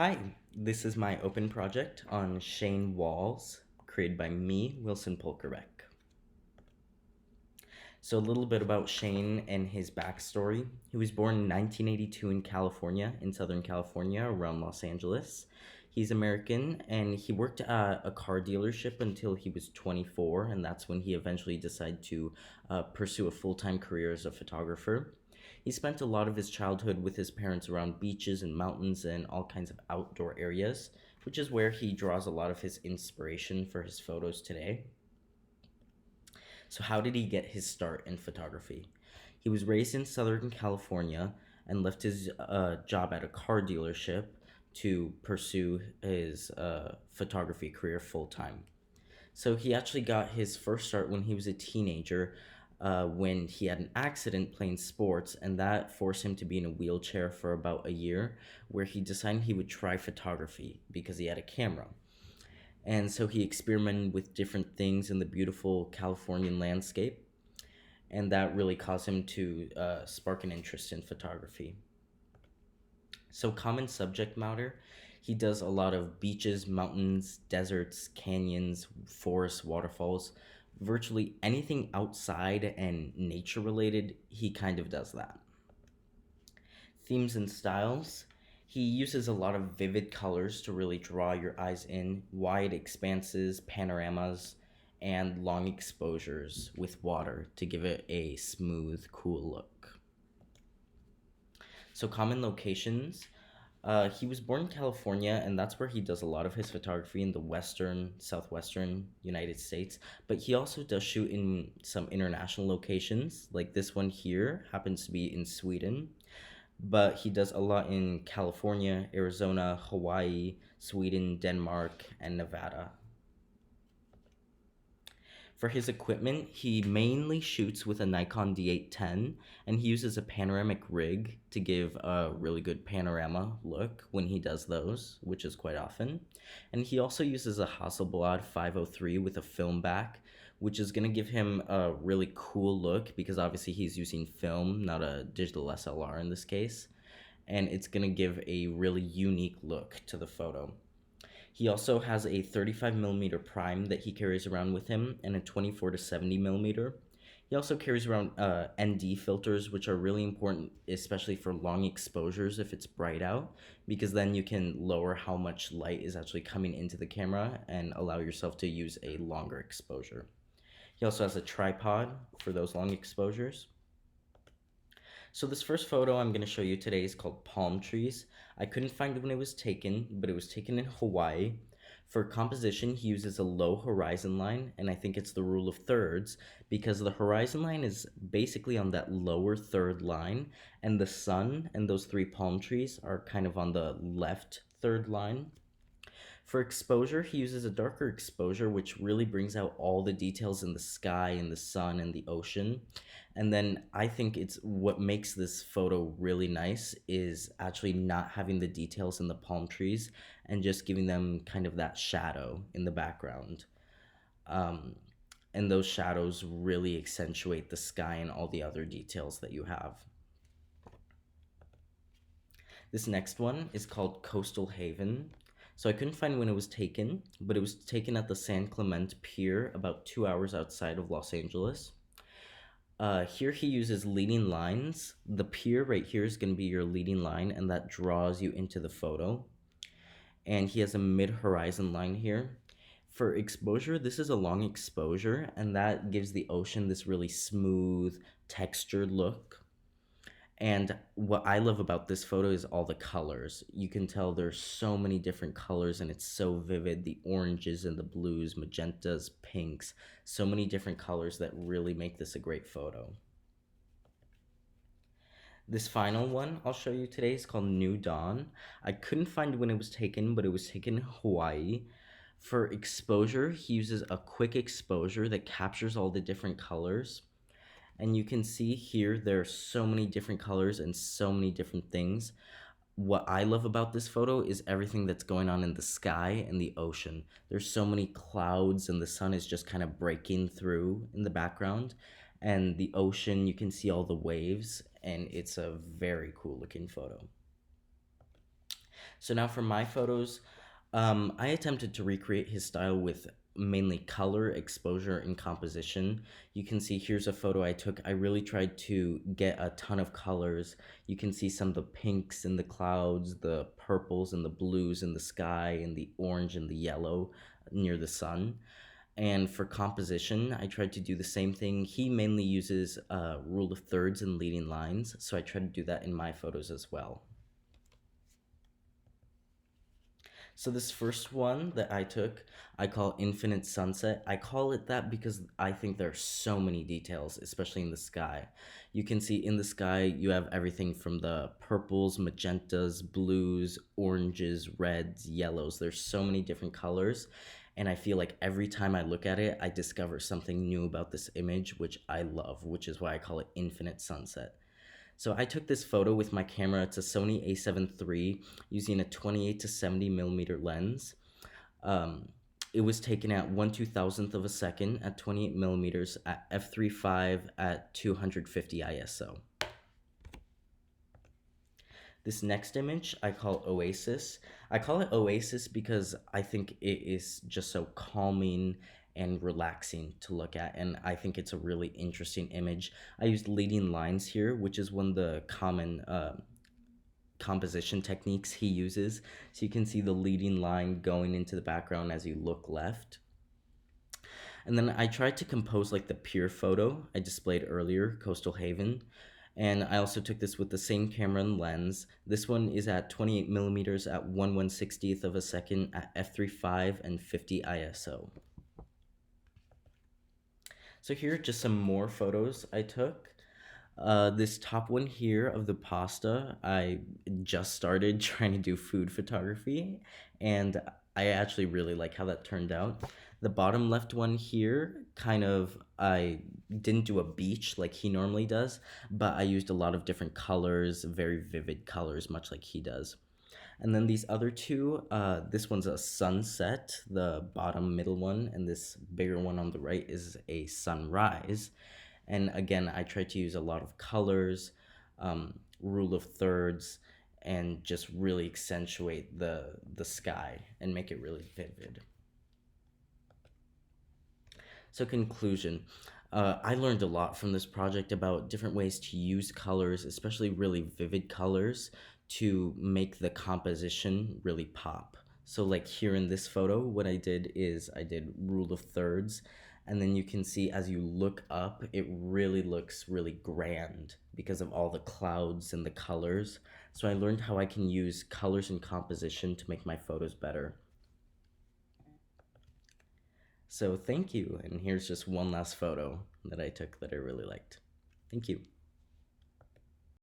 Hi, this is my open project on Cheyne walls, created by me, Wilson Polkerbeck. So, a little bit about Cheyne and his backstory. He was born in 1982 in California, in Southern California, around Los Angeles. He's American and he worked at a car dealership until he was 24, and that's when he eventually decided to pursue a full time career as a photographer. He spent a lot of his childhood with his parents around beaches and mountains and all kinds of outdoor areas, which is where he draws a lot of his inspiration for his photos today. So, how did he get his start in photography? He was raised in Southern California and left his job at a car dealership to pursue his photography career full time. So, he actually got his first start when he was a teenager when he had an accident playing sports, and that forced him to be in a wheelchair for about a year, where he decided he would try photography because he had a camera. And so he experimented with different things in the beautiful Californian landscape, and that really caused him to spark an interest in photography. So, common subject matter, he does a lot of beaches, mountains, deserts, canyons, forests, waterfalls. Virtually anything outside and nature related, he kind of does that. Themes and styles, he uses a lot of vivid colors to really draw your eyes in, wide expanses, panoramas, and long exposures with water to give it a smooth, cool look. So, common locations. He was born in California, and that's where he does a lot of his photography in the western, southwestern United States. But he also does shoot in some international locations, like this one here happens to be in Sweden. But he does a lot in California, Arizona, Hawaii, Sweden, Denmark, and Nevada. For his equipment, he mainly shoots with a Nikon D810, and he uses a panoramic rig to give a really good panorama look when he does those, which is quite often. And he also uses a Hasselblad 503 with a film back, which is going to give him a really cool look because obviously he's using film, not a digital SLR in this case. And it's going to give a really unique look to the photo. He also has a 35 millimeter prime that he carries around with him and a 24 to 70 millimeter. He also carries around ND filters, which are really important, especially for long exposures if it's bright out, because then you can lower how much light is actually coming into the camera and allow yourself to use a longer exposure. He also has a tripod for those long exposures. So this first photo I'm going to show you today is called Palm Trees. I couldn't find it when it was taken, but it was taken in Hawaii. For composition, he uses a low horizon line, and I think it's the rule of thirds because the horizon line is basically on that lower third line, and the sun and those three palm trees are kind of on the left third line. For exposure, he uses a darker exposure, which really brings out all the details in the sky and the sun and the ocean. And then I think it's what makes this photo really nice is actually not having the details in the palm trees and just giving them kind of that shadow in the background. Um, and those shadows really accentuate the sky and all the other details that you have. This next one is called Coastal Haven. So I couldn't find when it was taken, but it was taken at the San Clemente Pier about 2 hours outside of Los Angeles. Here he uses leading lines. The pier right here is going to be your leading line, and that draws you into the photo. And he has a mid-horizon line here. For exposure, this is a long exposure, and that gives the ocean this really smooth, textured look. And what I love about this photo is all the colors. You can tell there's so many different colors and it's so vivid. The oranges and the blues, magentas, pinks, so many different colors that really make this a great photo. This final one I'll show you today is called New Dawn. I couldn't find when it was taken, but it was taken in Hawaii. For exposure, he uses a quick exposure that captures all the different colors. And you can see here there are so many different colors and so many different things. What I love about this photo is everything that's going on in the sky and the ocean. There's so many clouds and the sun is just kind of breaking through in the background. And the ocean, you can see all the waves, and it's a very cool looking photo. So now for my photos, I attempted to recreate his style with mainly color, exposure, and composition. You can see here's a photo I took. I really tried to get a ton of colors. You can see some of the pinks in the clouds, the purples and the blues in the sky, and the orange and the yellow near the sun. And for composition, I tried to do the same thing. He mainly uses rule of thirds and leading lines, so I tried to do that in my photos as well. So this first one that I took, I call Infinite Sunset. I call it that because I think there are so many details, especially in the sky. You can see in the sky, you have everything from the purples, magentas, blues, oranges, reds, yellows. There's so many different colors. And I feel like every time I look at it, I discover something new about this image, which I love, which is why I call it Infinite Sunset. So I took this photo with my camera. It's a Sony a7 III using a 28 to 70 millimeter lens. Um, it was taken at 1/2000th of a second at 28 millimeters at f3.5 at 250 ISO. This next image I call Oasis. I call it Oasis because I think it is just so calming and relaxing to look at, and I think it's a really interesting image. I used leading lines here, which is one of the common composition techniques he uses. So you can see the leading line going into the background as you look left. And then I tried to compose like the pure photo I displayed earlier, Coastal Haven. And I also took this with the same camera and lens. This one is at 28 millimeters at 1/160th of a second at f3.5 and 50 ISO. So here are just some more photos I took. This top one here of the pasta, I just started trying to do food photography, and I actually really like how that turned out. The bottom left one here, kind of, I didn't do a beach like he normally does, but I used a lot of different colors, very vivid colors, much like he does. And then these other two, this one's a sunset, the bottom middle one, and this bigger one on the right is a sunrise. And again, I try to use a lot of colors, rule of thirds, and just really accentuate the sky and make it really vivid. So conclusion, I learned a lot from this project about different ways to use colors, especially really vivid colors, to make the composition really pop. So like here in this photo, what I did is I did rule of thirds, and then you can see as you look up, it really looks really grand because of all the clouds and the colors. So I learned how I can use colors and composition to make my photos better. So thank you, and here's just one last photo that I took that I really liked. Thank you.